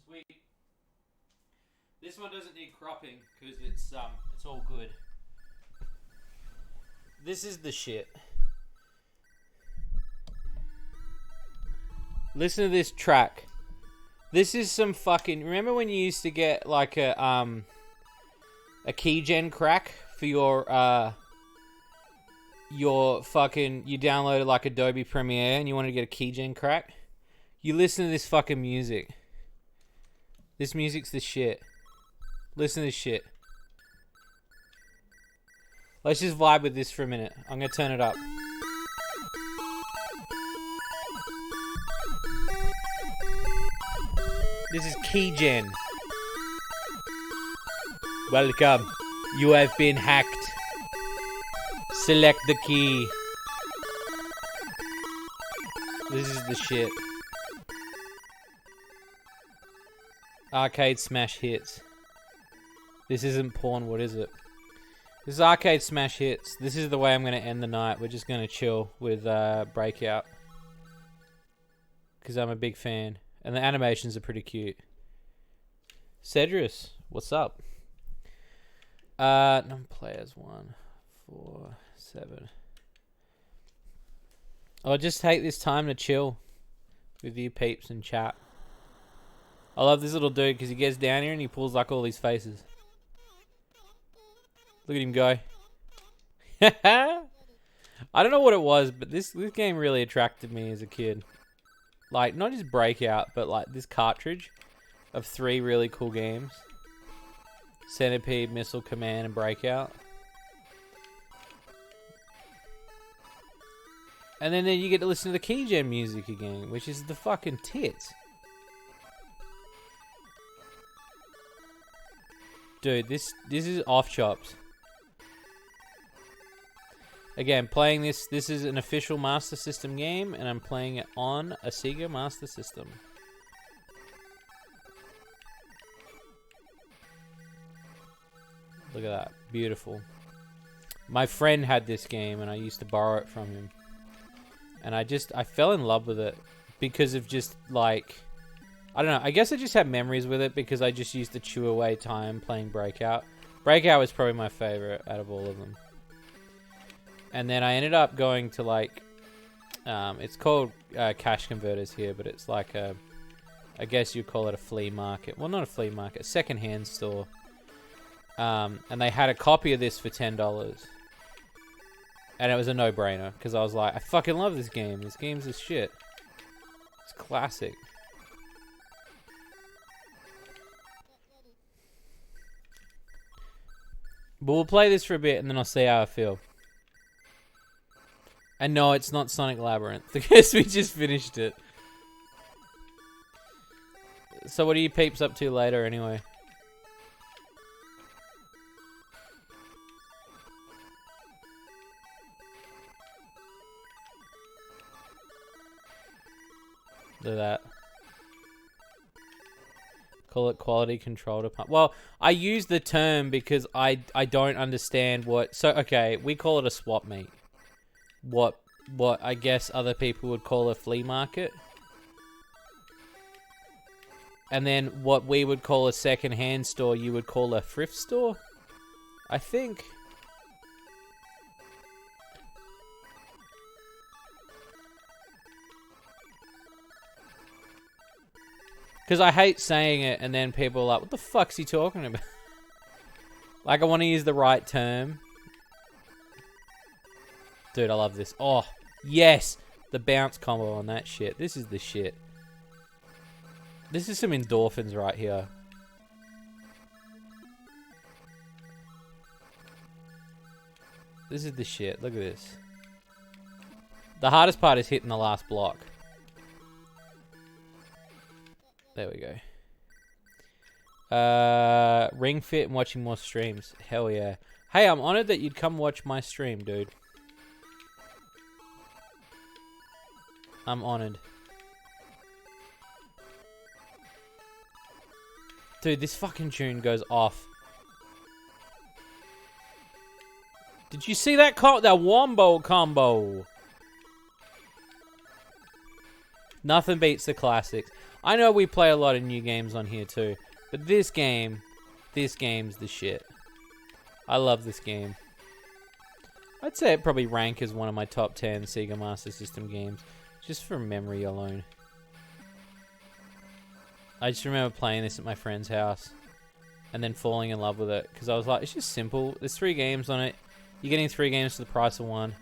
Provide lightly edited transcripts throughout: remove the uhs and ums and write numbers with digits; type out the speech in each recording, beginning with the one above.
Sweet. This one doesn't need cropping because it's all good. This is the shit. Listen to this track. This is some fucking... Remember when you used to get like a keygen crack for your fucking... You downloaded like Adobe Premiere and you wanted to get a keygen crack? You listen to this fucking music. This music's the shit. Listen to this shit. Let's just vibe with this for a minute. I'm gonna turn it up. This is keygen. Welcome. You have been hacked. Select the key. This is the shit. Arcade smash hits. This isn't porn, what is it? This is arcade smash hits. This is the way I'm going to end the night. We're just going to chill with Breakout. Because I'm a big fan. And the animations are pretty cute. Cedrus, what's up? Number players 1, 4, 7. I'll just take this time to chill with you peeps and chat. I love this little dude because he gets down here and he pulls like all these faces. Look at him go. I don't know what it was, but this game really attracted me as a kid. Like, not just Breakout, but like this cartridge of 3 really cool games. Centipede, Missile Command, and Breakout. And then you get to listen to the keygen music again, which is the fucking tits. Dude, this is off chops. Again, playing this is an official Master System game, and I'm playing it on a Sega Master System. Look at that. Beautiful. My friend had this game, and I used to borrow it from him. And I fell in love with it because of just, like... I don't know. I guess I just have memories with it because I just used to chew away time playing Breakout. Breakout was probably my favorite out of all of them. And then I ended up going to like, it's called Cash Converters here, but it's like a, I guess you'd call it a flea market. Well, not a flea market, a secondhand store. And they had a copy of this for $10. And it was a no-brainer because I was like, I fucking love this game. This game's a shit. It's classic. But we'll play this for a bit and then I'll see how I feel. And no, it's not Sonic Labyrinth because we just finished it. So what are you peeps up to later anyway? Look at that. Call it quality control department. Well, I use the term because I don't understand what... So, okay, we call it a swap meet. What I guess other people would call a flea market. And then what we would call a second-hand store, you would call a thrift store? I think. Because I hate saying it and then people are like, what the fuck's he talking about? Like, I want to use the right term. Dude, I love this. Oh, yes! The bounce combo on that shit. This is the shit. This is some endorphins right here. This is the shit. Look at this. The hardest part is hitting the last block. There we go. Ring Fit and watching more streams. Hell yeah. Hey, I'm honored that you'd come watch my stream, dude. I'm honored. Dude, this fucking tune goes off. Did you see that that wombo combo? Nothing beats the classics. I know we play a lot of new games on here too, but this game's the shit. I love this game. I'd say it probably rank as one of my top 10 Sega Master System games, just from memory alone. I just remember playing this at my friend's house and then falling in love with it because I was like, it's just simple. There's 3 games on it. You're getting 3 games for the price of 1.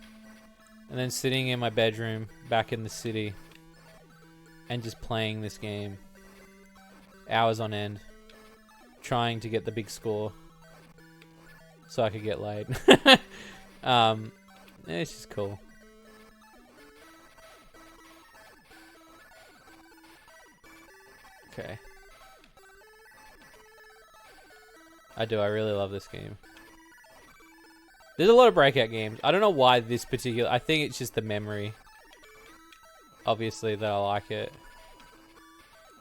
And then sitting in my bedroom back in the city and just playing this game hours on end, trying to get the big score so I could get laid. It's just cool. Okay. I really love this game. There's a lot of Breakout games. I don't know why this particular... I think it's just the memory. Obviously, that I like it.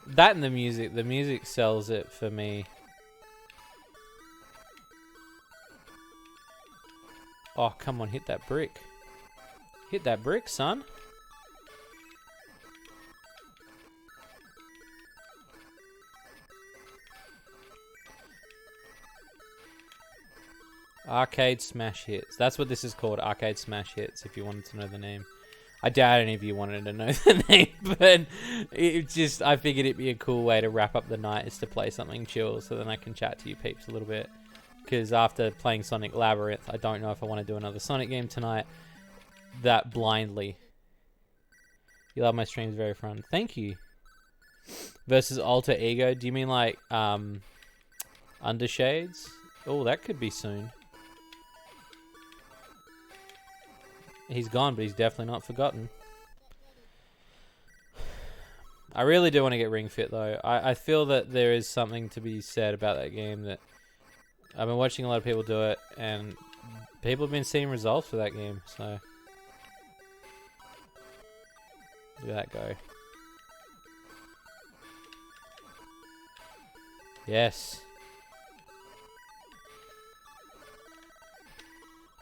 That and the music. The music sells it for me. Oh, come on. Hit that brick. Hit that brick, son. Arcade Smash Hits. That's what this is called, Arcade Smash Hits, if you wanted to know the name. I doubt any of you wanted to know the name, but I figured it'd be a cool way to wrap up the night is to play something chill so then I can chat to you peeps a little bit. Because after playing Sonic Labyrinth, I don't know if I want to do another Sonic game tonight that blindly. You love my streams, very fun. Thank you. Versus Alter Ego. Do you mean like Undershades? Oh, that could be soon. He's gone, but he's definitely not forgotten. I really do want to get Ring Fit, though. I feel that there is something to be said about that game. That I've been watching a lot of people do it, and people have been seeing results for that game, so... Look at that go. Yes.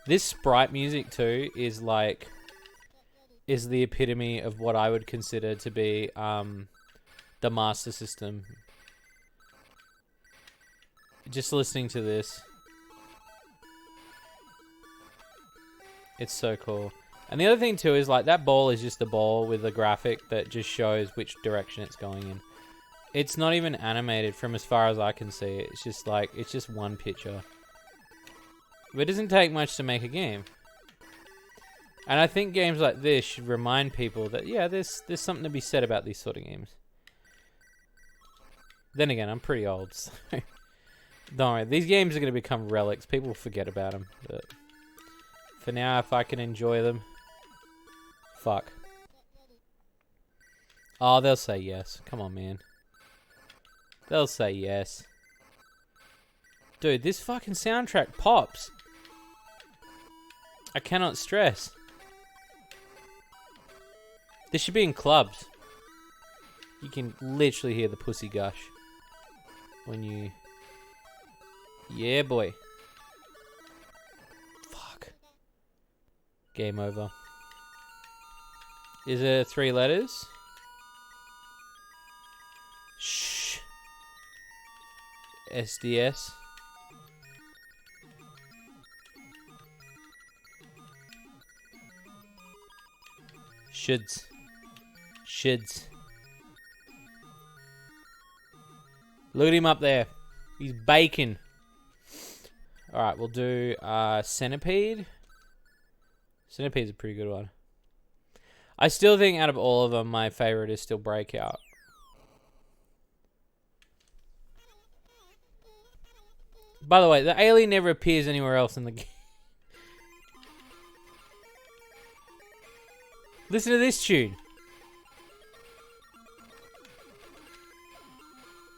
This sprite music too is the epitome of what I would consider to be the Master System. Just listening to this, it's so cool. And the other thing too is like that ball is just a ball with a graphic that just shows which direction it's going in. It's not even animated from as far as I can see. It's just like it's just one picture. But it doesn't take much to make a game. And I think games like this should remind people that, yeah, there's something to be said about these sort of games. Then again, I'm pretty old, so... Don't worry, these games are going to become relics. People forget about them. But for now, if I can enjoy them... Fuck. Oh, they'll say yes. Come on, man. They'll say yes. Dude, this fucking soundtrack pops. I cannot stress. This should be in clubs. You can literally hear the pussy gush when you... Yeah, boy. Fuck. Game over. Is it 3 letters? Shh. SDS. Shoulds. Look at him up there. He's baking. Alright, we'll do Centipede. Centipede's a pretty good one. I still think out of all of them, my favorite is still Breakout. By the way, the alien never appears anywhere else in the game. Listen to this tune.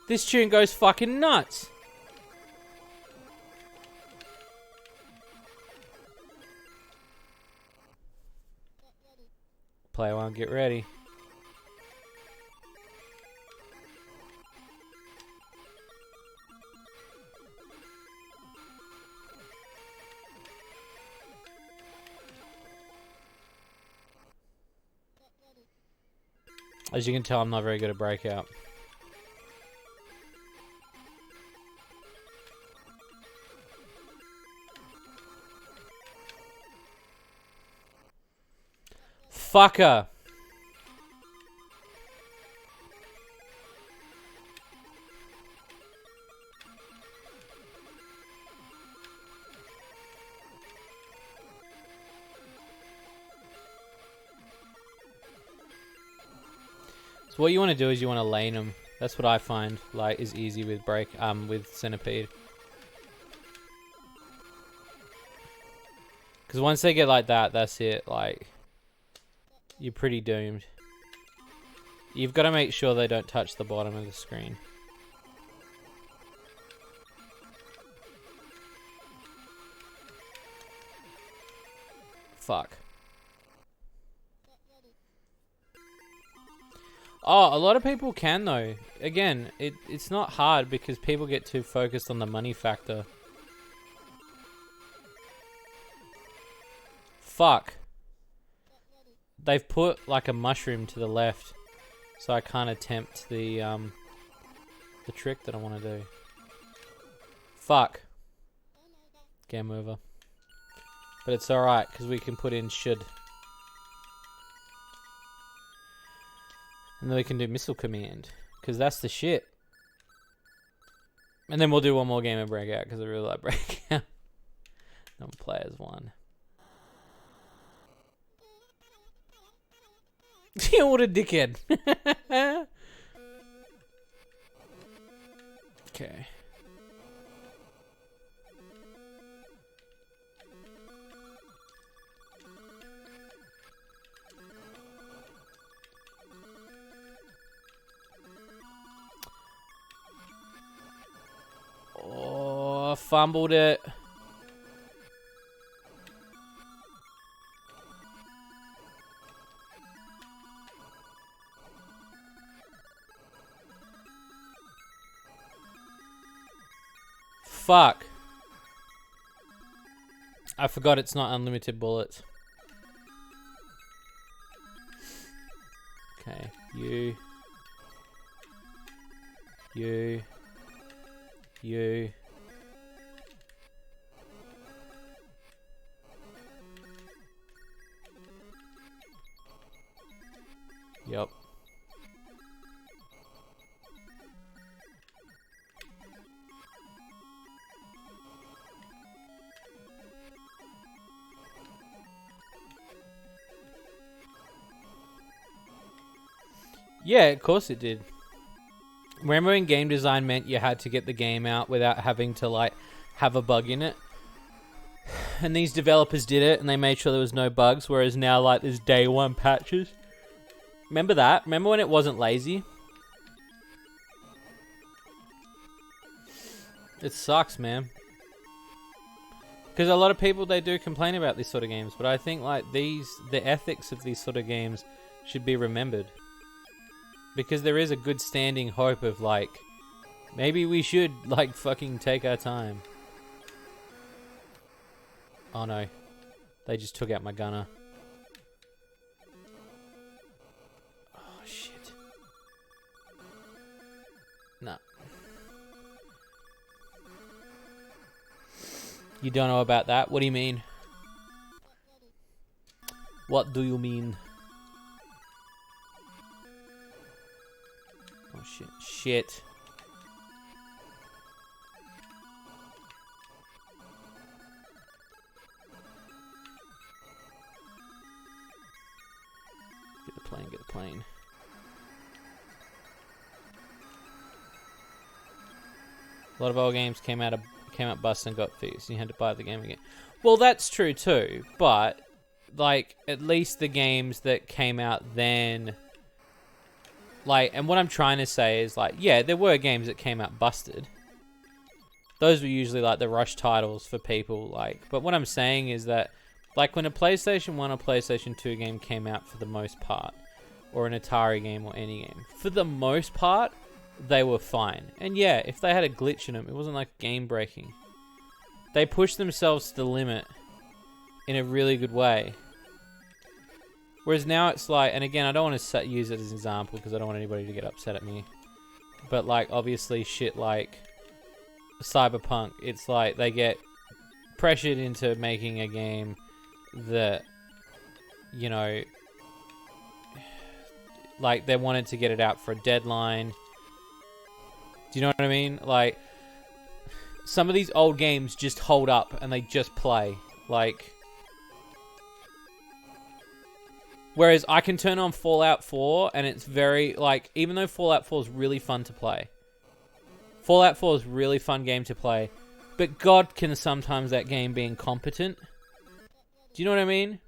This tune goes fucking nuts. Player one, get ready. As you can tell, I'm not very good at Breakout. Motherfucker! So what you want to do is you want to lane them. That's what I find like is easy with with Centipede. Because once they get like that, that's it. Like, you're pretty doomed. You've got to make sure they don't touch the bottom of the screen. Fuck. Oh, a lot of people can though. Again, it's not hard because people get too focused on the money factor. Fuck. They've put like a mushroom to the left, so I can't attempt the trick that I want to do. Fuck. Game over. But it's alright, because we can put in should. And then we can do missile command, because that's the shit. And then we'll do one more game of Breakout, because I really like Breakout. And players one. Yeah, what a dickhead. Okay. Oh, fumbled it. Fuck. I forgot it's not unlimited bullets. Okay, you. Yep. Yeah, of course it did. Remember when game design meant you had to get the game out without having to, like, have a bug in it? And these developers did it, and they made sure there was no bugs, whereas now, like, there's day one patches. Remember that? Remember when it wasn't lazy? It sucks, man. Because a lot of people, they do complain about these sort of games, but I think, like, the ethics of these sort of games should be remembered. Because there is a good standing hope of, like, maybe we should, like, fucking take our time. Oh no. They just took out my gunner. Oh shit. No. You don't know about that? What do you mean? What do you mean? Oh shit. Shit. Get the plane, get the plane. A lot of old games came out bust and got fixed. You had to buy the game again. Well, that's true too, but like at least the games that came out then, like, and what I'm trying to say is, like, yeah, there were games that came out busted. Those were usually like the rush titles for people, like, but what I'm saying is that, like, when a PlayStation 1 or PlayStation 2 game came out for the most part, or an Atari game or any game, for the most part, they were fine. And yeah, if they had a glitch in them, it wasn't like game breaking. They pushed themselves to the limit in a really good way. Whereas now it's like, and again, I don't want to use it as an example because I don't want anybody to get upset at me. But like, obviously shit like Cyberpunk, it's like they get pressured into making a game that, you know, Like, they wanted to get it out for a deadline. Do you know what I mean? Like, some of these old games just hold up and they just play. Like, whereas I can turn on Fallout 4 and it's very, like, even though Fallout 4 is really fun to play. Fallout 4 is a really fun game to play. But God, can sometimes that game be incompetent. Do you know what I mean?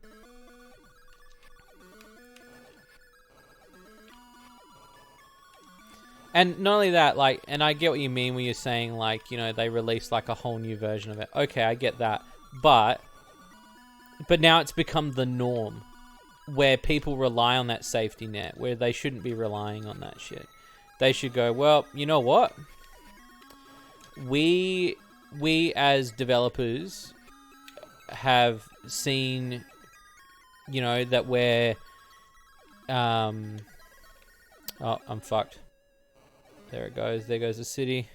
And not only that, like, and I get what you mean when you're saying, like, you know, they released, like, a whole new version of it. Okay, I get that. But now it's become the norm, where people rely on that safety net, where they shouldn't be relying on that shit. They should go, well, you know what? We as developers have seen, you know, that we're... Oh, I'm fucked. There it goes. There goes the city.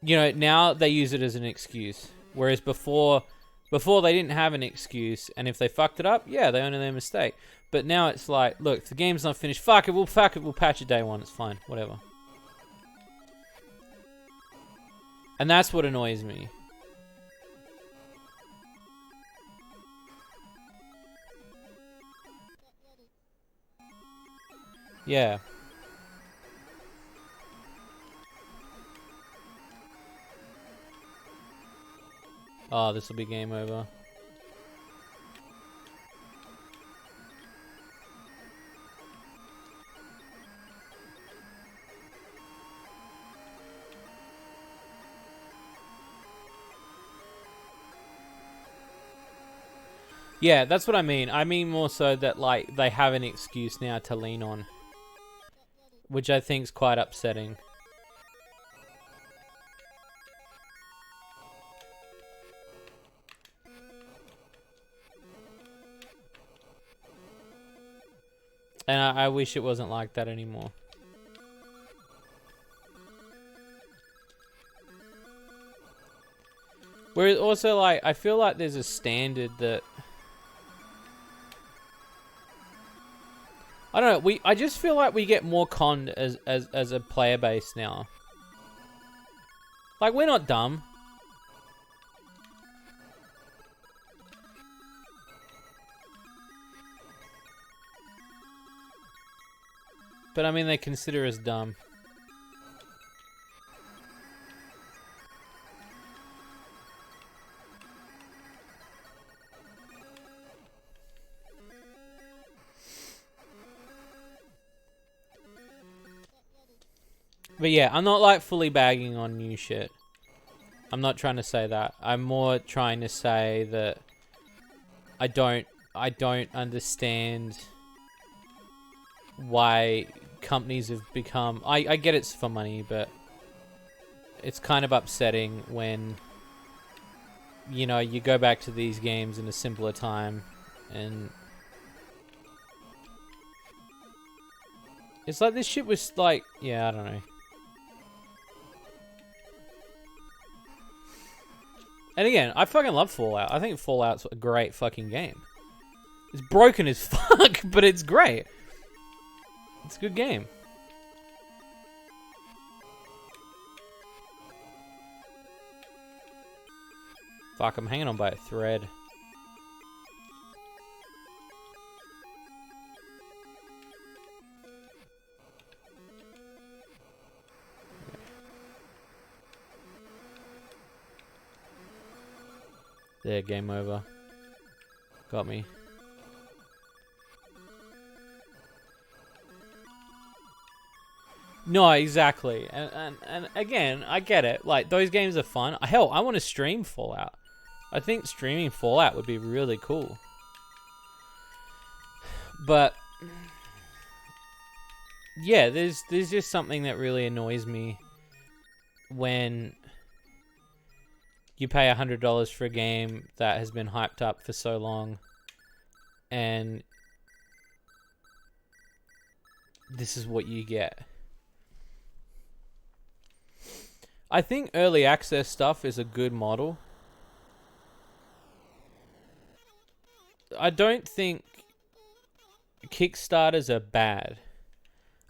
You know, now they use it as an excuse. Whereas before they didn't have an excuse. And if they fucked it up, yeah, they own their mistake. But now it's like, look, if the game's not finished, fuck it, we'll patch it day one. It's fine. Whatever. And that's what annoys me. Yeah. Oh, this will be game over. Yeah, that's what I mean. I mean more so that, like, they have an excuse now to lean on. Which I think is quite upsetting. And I wish it wasn't like that anymore. Whereas also, like, I feel like there's a standard that... I don't know, I just feel like we get more conned as a player base now. Like, we're not dumb. But I mean, they consider us dumb. But yeah, I'm not like fully bagging on new shit. I'm not trying to say that. I'm more trying to say that I don't understand why companies have become... I get it's for money, but it's kind of upsetting when, you know, you go back to these games in a simpler time and it's like this shit was like, yeah, I don't know. And again, I fucking love Fallout. I think Fallout's a great fucking game. It's broken as fuck, but it's great. It's a good game. Fuck, I'm hanging on by a thread. There, game over. Got me. No, exactly. And again, I get it. Like, those games are fun. Hell, I want to stream Fallout. I think streaming Fallout would be really cool. But yeah, there's just something that really annoys me when you pay $100 for a game that has been hyped up for so long, and this is what you get. I think early access stuff is a good model. I don't think Kickstarters are bad.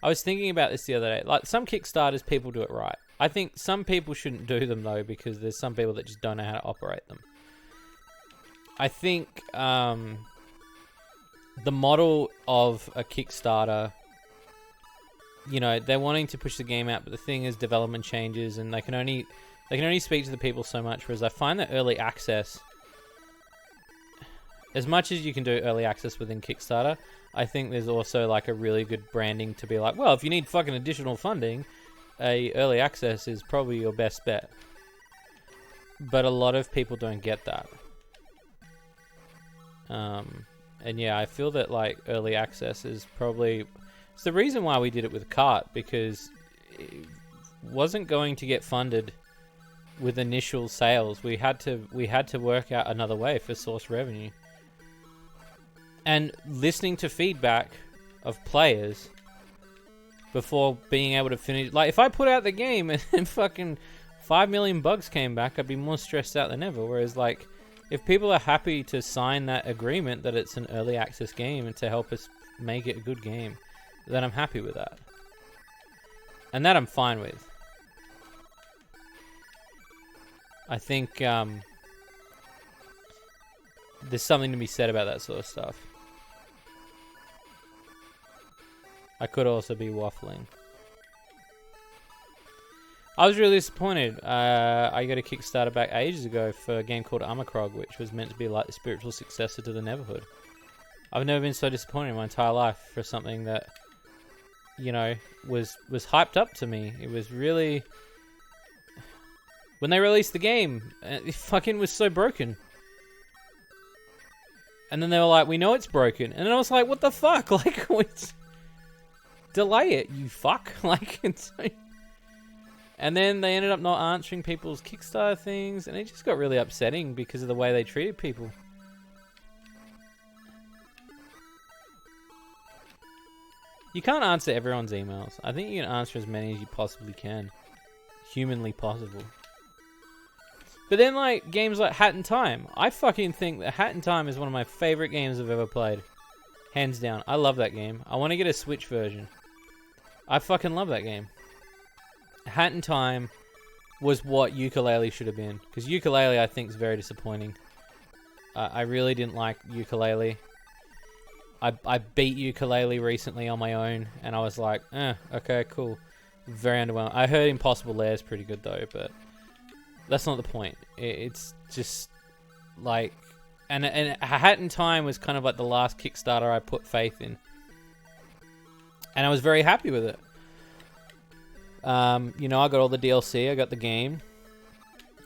I was thinking about this the other day. Like, some Kickstarters, people do it right. I think some people shouldn't do them, though, because there's some people that just don't know how to operate them. I think the model of a Kickstarter, you know, they're wanting to push the game out, but the thing is, development changes, and they can only speak to the people so much. Whereas I find that early access, as much as you can do early access within Kickstarter, I think there's also like a really good branding to be like, well, if you need fucking additional funding, early access is probably your best bet. But a lot of people don't get that. And yeah, I feel that like early access is probably, it's the reason why we did it with Cart, because it wasn't going to get funded with initial sales. We had to work out another way for source revenue. And listening to feedback of players before being able to finish, like if I put out the game and fucking 5 million bugs came back, I'd be more stressed out than ever. Whereas like, if people are happy to sign that agreement that it's an early access game and to help us make it a good game, then I'm happy with that. And that I'm fine with. I think there's something to be said about that sort of stuff. I could also be waffling. I was really disappointed. I got a Kickstarter back ages ago for a game called Armacrog, which was meant to be like the spiritual successor to the Neverhood. I've never been so disappointed in my entire life for something that, you know, was hyped up to me. It was really... When they released the game, it fucking was so broken. And then they were like, we know it's broken. And then I was like, what the fuck? Like, delay it, you fuck. Like, it's... And then they ended up not answering people's Kickstarter things, and it just got really upsetting because of the way they treated people. You can't answer everyone's emails. I think you can answer as many as you possibly can. Humanly possible. But then, like, games like Hat in Time. I fucking think that Hat in Time is one of my favorite games I've ever played. Hands down. I love that game. I want to get a Switch version. I fucking love that game. Hat in Time was what Yooka-Laylee should have been. Because Yooka-Laylee, I think, is very disappointing. I really didn't like Yooka-Laylee. I beat Yooka-Laylee recently on my own, and I was like, okay, cool. Very underwhelming. I heard Impossible Lair is pretty good, though, but that's not the point. It's just, like... And Hat in Time was kind of like the last Kickstarter I put faith in. And I was very happy with it. You know, I got all the DLC, I got the game.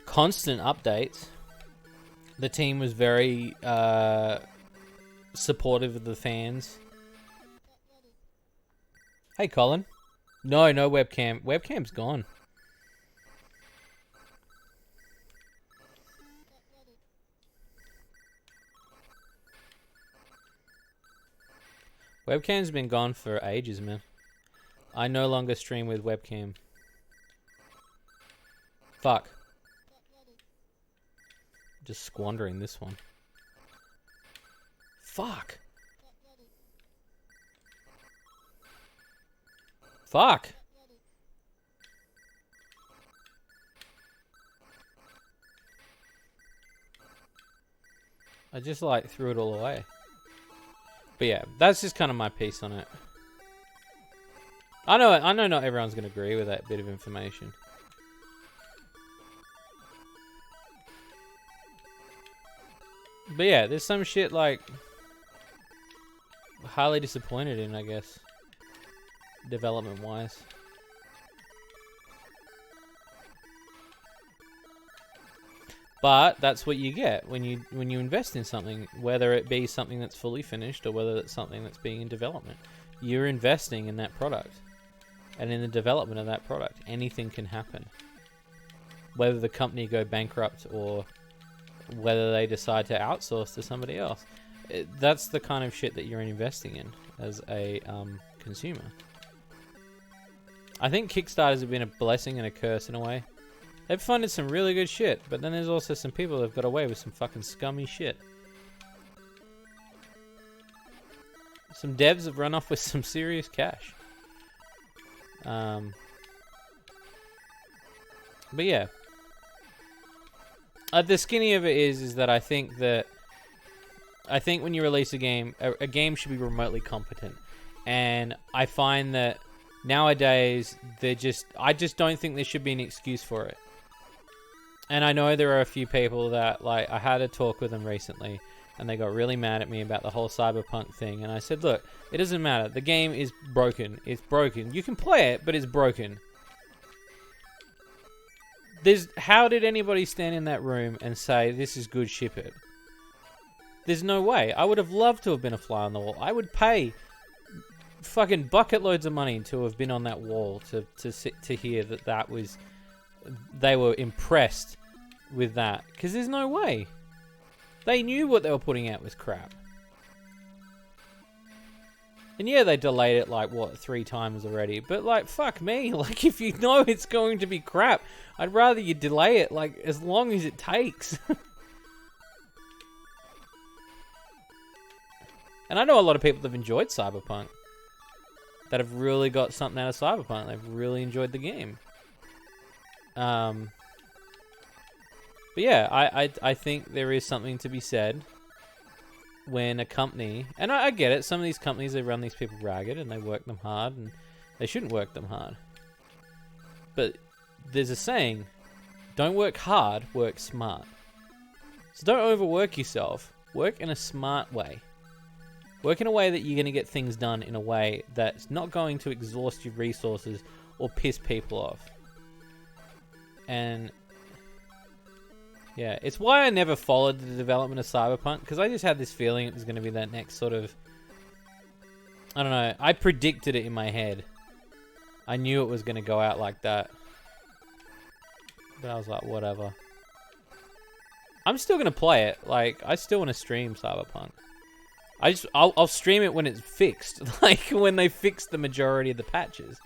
Constant updates. The team was very supportive of the fans. Hey, Colin. No webcam. Webcam's gone. Webcam's been gone for ages, man. I no longer stream with webcam. Fuck. Just squandering this one. Fuck. Fuck. I just like threw it all away. But yeah, that's just kind of my piece on it. I know not everyone's going to agree with that bit of information. But yeah, there's some shit like highly disappointed in, I guess, development wise. But that's what you get when you invest in something, whether it be something that's fully finished or whether it's something that's being in development. You're investing in that product. And in the development of that product, anything can happen. Whether the company go bankrupt or whether they decide to outsource to somebody else. That's the kind of shit that you're investing in as a consumer. I think Kickstarters have been a blessing and a curse in a way. They've funded some really good shit, but then there's also some people that have got away with some fucking scummy shit. Some devs have run off with some serious cash. But yeah. The skinny of it is that I think when you release a game should be remotely competent. And I find that nowadays, I just don't think there should be an excuse for it. And I know there are a few people that, like, I had a talk with them recently, and they got really mad at me about the whole Cyberpunk thing. And I said, look, it doesn't matter. The game is broken. It's broken. You can play it, but it's broken. How did anybody stand in that room and say, this is good, ship it? There's no way. I would have loved to have been a fly on the wall. I would pay fucking bucket loads of money to have been on that wall to hear that was... They were impressed with that. Because there's no way. They knew what they were putting out was crap. And yeah, they delayed it, like, 3 times already. But, like, fuck me. Like, if you know it's going to be crap, I'd rather you delay it, like, as long as it takes. And I know a lot of people that have enjoyed Cyberpunk. That have really got something out of Cyberpunk. They've really enjoyed the game. But yeah, I think there is something to be said when a company, and I get it, some of these companies, they run these people ragged and they work them hard, and they shouldn't work them hard. But there's a saying, don't work hard, work smart. So don't overwork yourself, work in a smart way. Work in a way that you're going to get things done in a way that's not going to exhaust your resources or piss people off. And yeah, it's why I never followed the development of Cyberpunk, because I just had this feeling it was going to be that next sort of... I don't know, I predicted it in my head. I knew it was going to go out like that. But I was like, whatever. I'm still going to play it. Like, I still want to stream Cyberpunk. I'll stream it when it's fixed. Like, when they fix the majority of the patches.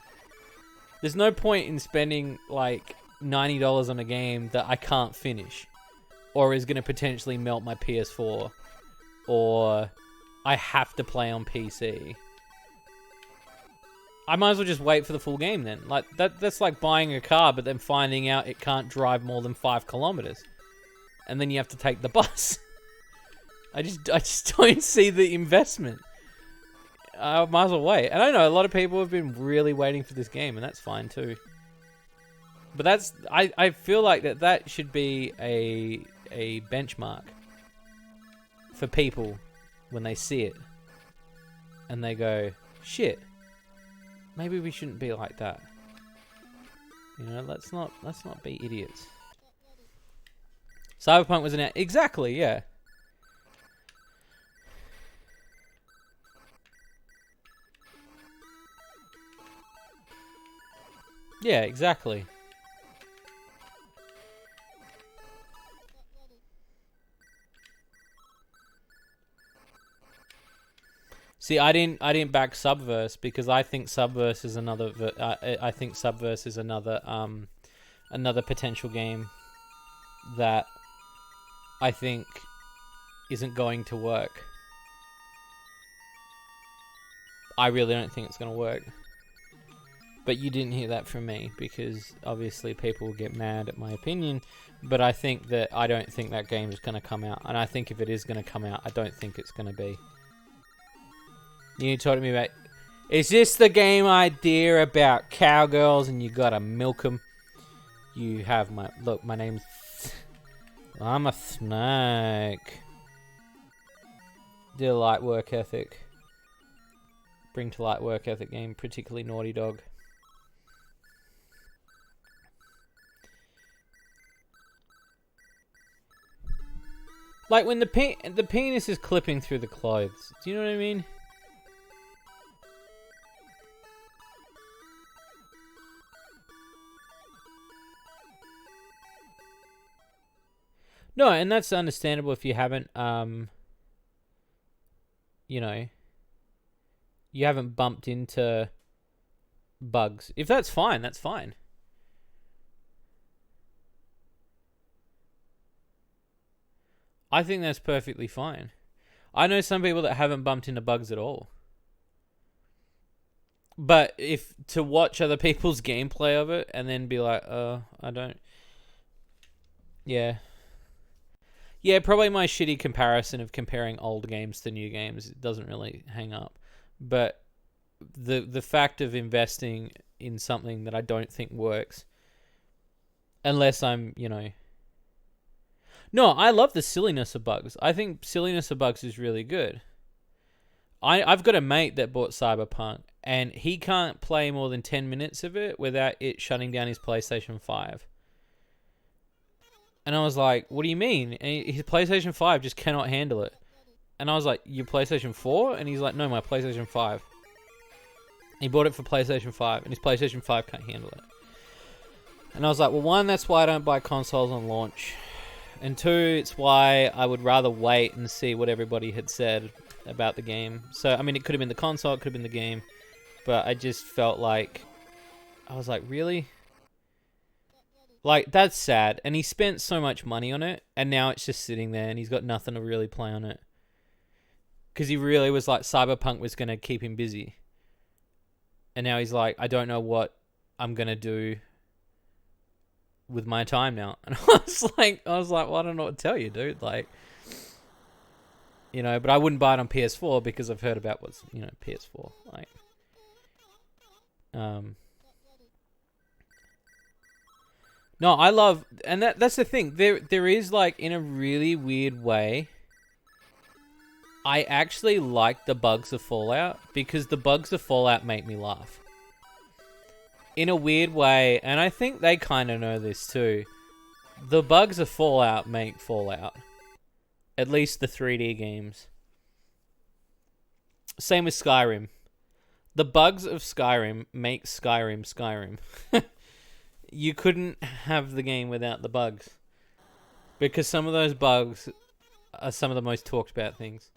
There's no point in spending, like, $90 on a game that I can't finish. Or is going to potentially melt my PS4. Or I have to play on PC. I might as well just wait for the full game then. Like, that's like buying a car, but then finding out it can't drive more than 5 kilometers. And then you have to take the bus. I just don't see the investment. I might as well wait. And I know a lot of people have been really waiting for this game, and that's fine too. But that's... I feel like that should be a benchmark for people when they see it. And they go, shit, maybe we shouldn't be like that. You know, let's not be idiots. Cyberpunk was announced... Exactly, yeah. Yeah, exactly. See, I didn't back Subverse because I think Subverse is another. I think Subverse is another potential game that I think isn't going to work. I really don't think it's going to work. But you didn't hear that from me because obviously people will get mad at my opinion. But I don't think that game is going to come out, and I think if it is going to come out, I don't think it's going to be. You talk to me about, is this the game idea about cowgirls and you gotta milk them? You have my name's... I'm a snake. Do light work ethic. Bring to light work ethic game, particularly Naughty Dog. Like when the penis is clipping through the clothes. Do you know what I mean? No, and that's understandable if you haven't, you know, you haven't bumped into bugs. If that's fine, that's fine. I think that's perfectly fine. I know some people that haven't bumped into bugs at all. But if to watch other people's gameplay of it and then be like, I don't. Yeah. Yeah, probably my shitty comparison of comparing old games to new games doesn't really hang up. But the fact of investing in something that I don't think works, unless I'm, No, I love the silliness of bugs. I think silliness of bugs is really good. I've got a mate that bought Cyberpunk, and he can't play more than 10 minutes of it without it shutting down his PlayStation 5. And I was like, what do you mean? And his PlayStation 5 just cannot handle it. And I was like, your PlayStation 4? And he's like, no, my PlayStation 5. He bought it for PlayStation 5, and his PlayStation 5 can't handle it. And I was like, well, one, that's why I don't buy consoles on launch. And two, it's why I would rather wait and see what everybody had said about the game. So, I mean, it could have been the console, it could have been the game. But I just felt like... I was like, really? Like, that's sad. And he spent so much money on it, and now it's just sitting there, and he's got nothing to really play on it. Because he really was like, Cyberpunk was going to keep him busy. And now he's like, I don't know what I'm going to do with my time now. And I was like, well, I don't know what to tell you, dude. Like, but I wouldn't buy it on PS4 because I've heard about what's, PS4. Like, no, I love, and that's the thing. There is, like, in a really weird way, I actually like the bugs of Fallout because the bugs of Fallout make me laugh. In a weird way, and I think they kind of know this too. The bugs of Fallout make Fallout. At least the 3D games. Same with Skyrim. The bugs of Skyrim make Skyrim. You couldn't have the game without the bugs. Because some of those bugs are some of the most talked about things.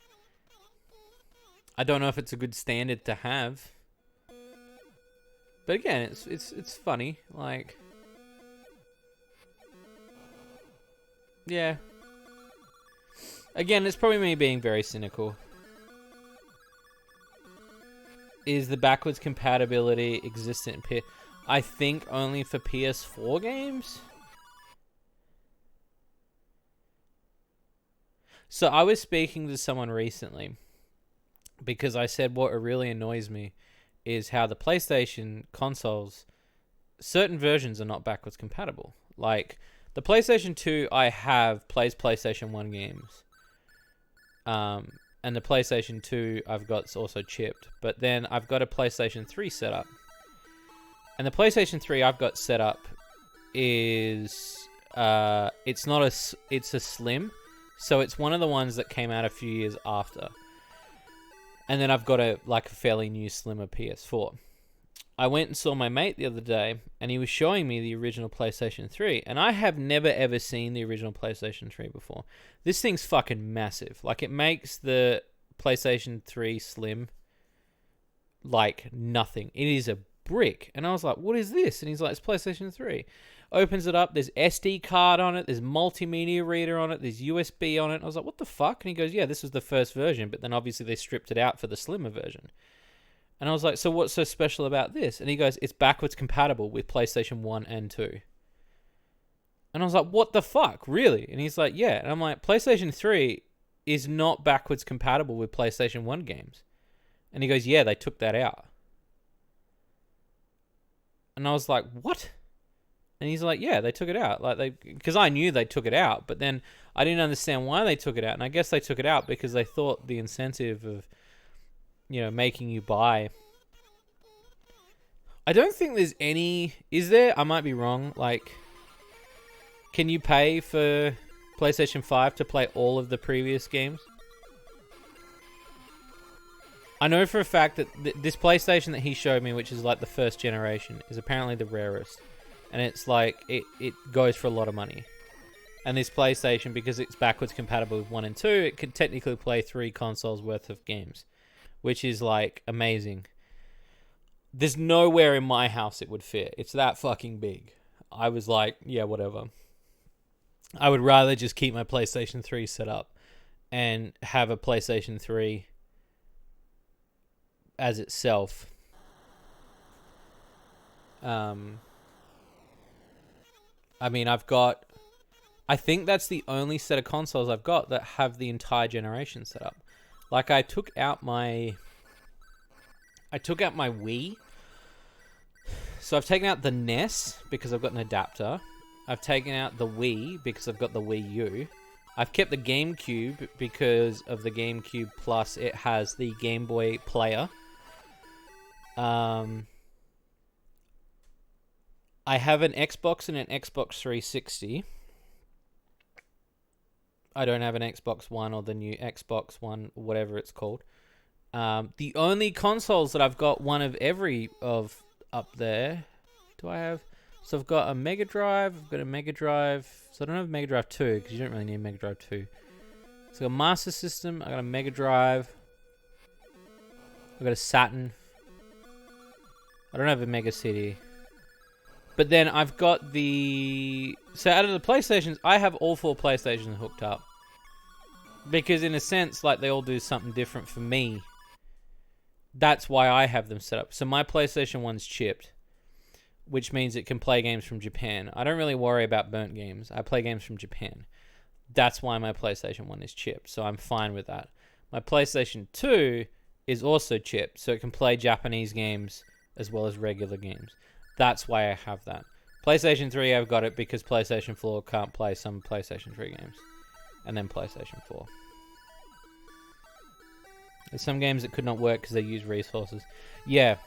I don't know if it's a good standard to have. But again, it's funny. Like, yeah. Again, it's probably me being very cynical. Is the backwards compatibility existent in I think only for PS4 games? So I was speaking to someone recently because I said what really annoys me is how the PlayStation consoles, certain versions are not backwards compatible. Like, the PlayStation 2 I have plays PlayStation 1 games. And the PlayStation 2 I've got also chipped. But then I've got a PlayStation 3 set up. And the PlayStation 3 I've got set up is... it's a Slim. So it's one of the ones that came out a few years after. And then I've got a fairly new slimmer PS4. I went and saw my mate the other day, and he was showing me the original PlayStation 3, and I have never ever seen the original PlayStation 3 before. This thing's fucking massive. Like, it makes the PlayStation 3 Slim like nothing. It is a brick. And I was like, what is this? And he's like, it's PlayStation 3. Opens it up, there's SD card on it, there's multimedia reader on it, there's USB on it. I was like, what the fuck? And he goes, yeah, this was the first version, but then obviously they stripped it out for the slimmer version. And I was like, so what's so special about this? And he goes, it's backwards compatible with PlayStation 1 and 2. And I was like, what the fuck? Really? And he's like, yeah. And I'm like, PlayStation 3 is not backwards compatible with PlayStation 1 games. And he goes, yeah, they took that out. And I was like, what? And he's like, yeah, they took it out. Because I knew they took it out, but then I didn't understand why they took it out. And I guess they took it out because they thought the incentive of, making you buy. I don't think there's any... Is there? I might be wrong. Like, can you pay for PlayStation 5 to play all of the previous games? I know for a fact that this PlayStation that he showed me, which is like the first generation, is apparently the rarest. And it's like, it goes for a lot of money. And this PlayStation, because it's backwards compatible with 1 and 2, it could technically play 3 consoles worth of games. Which is, like, amazing. There's nowhere in my house it would fit. It's that fucking big. I was like, yeah, whatever. I would rather just keep my PlayStation 3 set up and have a PlayStation 3 as itself I mean, I think that's the only set of consoles I've got that have the entire generation set up. Like, I took out my Wii. So I've taken out the NES because I've got an adapter. I've taken out the Wii because I've got the Wii U. I've kept the GameCube because of the GameCube Plus. It has the Game Boy player. I have an Xbox and an Xbox 360. I don't have an Xbox One or the new Xbox One, whatever it's called. The only consoles that I've got one of every of up there. Do I have? So I've got a Mega Drive. I've got a Mega Drive. So I don't have Mega Drive 2 because you don't really need a Mega Drive 2. So I've got a Master System. I got a Mega Drive. I've got a Saturn. I don't have a Mega CD. But then I've got the... So out of the PlayStations, I have all 4 PlayStations hooked up. Because in a sense, like, they all do something different for me. That's why I have them set up. So my PlayStation 1's chipped, which means it can play games from Japan. I don't really worry about burnt games. I play games from Japan. That's why my PlayStation 1 is chipped, so I'm fine with that. My PlayStation 2 is also chipped, so it can play Japanese games as well as regular games. That's why I have that. PlayStation 3, I've got it because PlayStation 4 can't play some PlayStation 3 games. And then PlayStation 4. There's some games that could not work because they use resources. Yeah.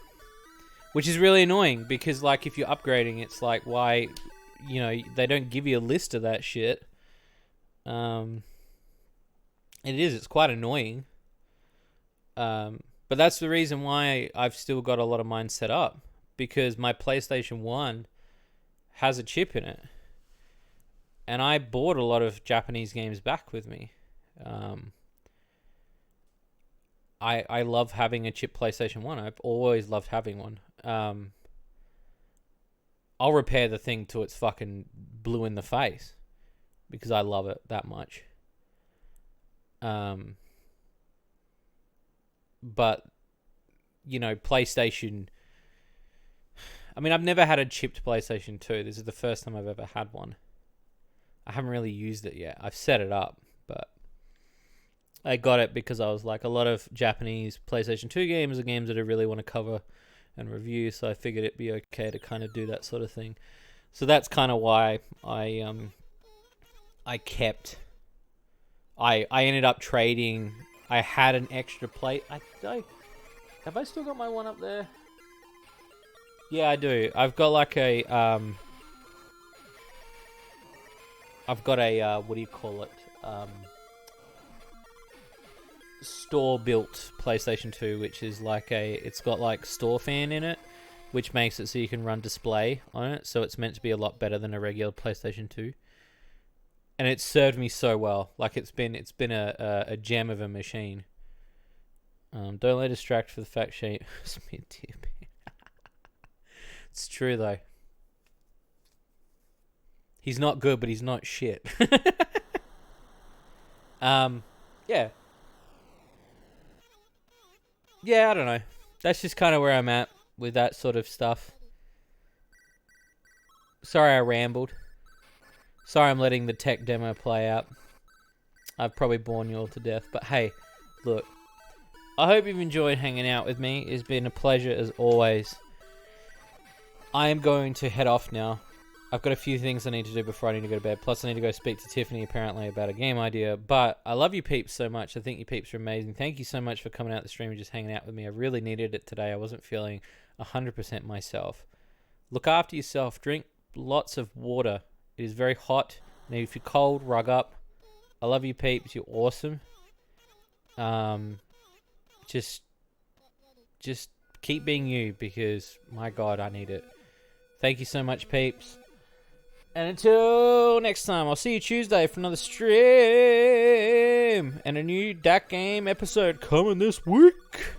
Which is really annoying because, like, if you're upgrading, it's like, why, you know, they don't give you a list of that shit. It's quite annoying. But that's the reason why I've still got a lot of mine set up. Because my PlayStation 1 has a chip in it. And I bought a lot of Japanese games back with me. I love having a chip PlayStation 1. I've always loved having one. I'll repair the thing till it's fucking blue in the face. Because I love it that much. But, you know, PlayStation... I mean, I've never had a chipped PlayStation 2. This is the first time I've ever had one. I haven't really used it yet. I've set it up, but I got it because I was like, a lot of Japanese PlayStation 2 games are games that I really want to cover and review, so I figured it'd be okay to kind of do that sort of thing. So that's kind of why I ended up trading. I had an extra plate. Have I still got my one up there? Yeah, I do. I've got like a what do you call it? Store-built PlayStation 2, which is like it's got like store fan in it, which makes it so you can run display on it. So it's meant to be a lot better than a regular PlayStation 2. And it served me so well. Like it's been a gem of a machine. Don't let distract for the fact sheet. It's true though. He's not good, but he's not shit. Yeah. Yeah, I don't know. That's just kind of where I'm at with that sort of stuff. Sorry I rambled. Sorry I'm letting the tech demo play out. I've probably bored you all to death. But hey, look. I hope you've enjoyed hanging out with me. It's been a pleasure as always. I am going to head off now. I've got a few things I need to do before I need to go to bed. Plus, I need to go speak to Tiffany, apparently, about a game idea. But I love you peeps so much. I think you peeps are amazing. Thank you so much for coming out the stream and just hanging out with me. I really needed it today. I wasn't feeling 100% myself. Look after yourself. Drink lots of water. It is very hot. And if you're cold, rug up. I love you peeps. You're awesome. Just keep being you because, my God, I need it. Thank you so much, peeps. And until next time, I'll see you Tuesday for another stream and a new DAC game episode coming this week.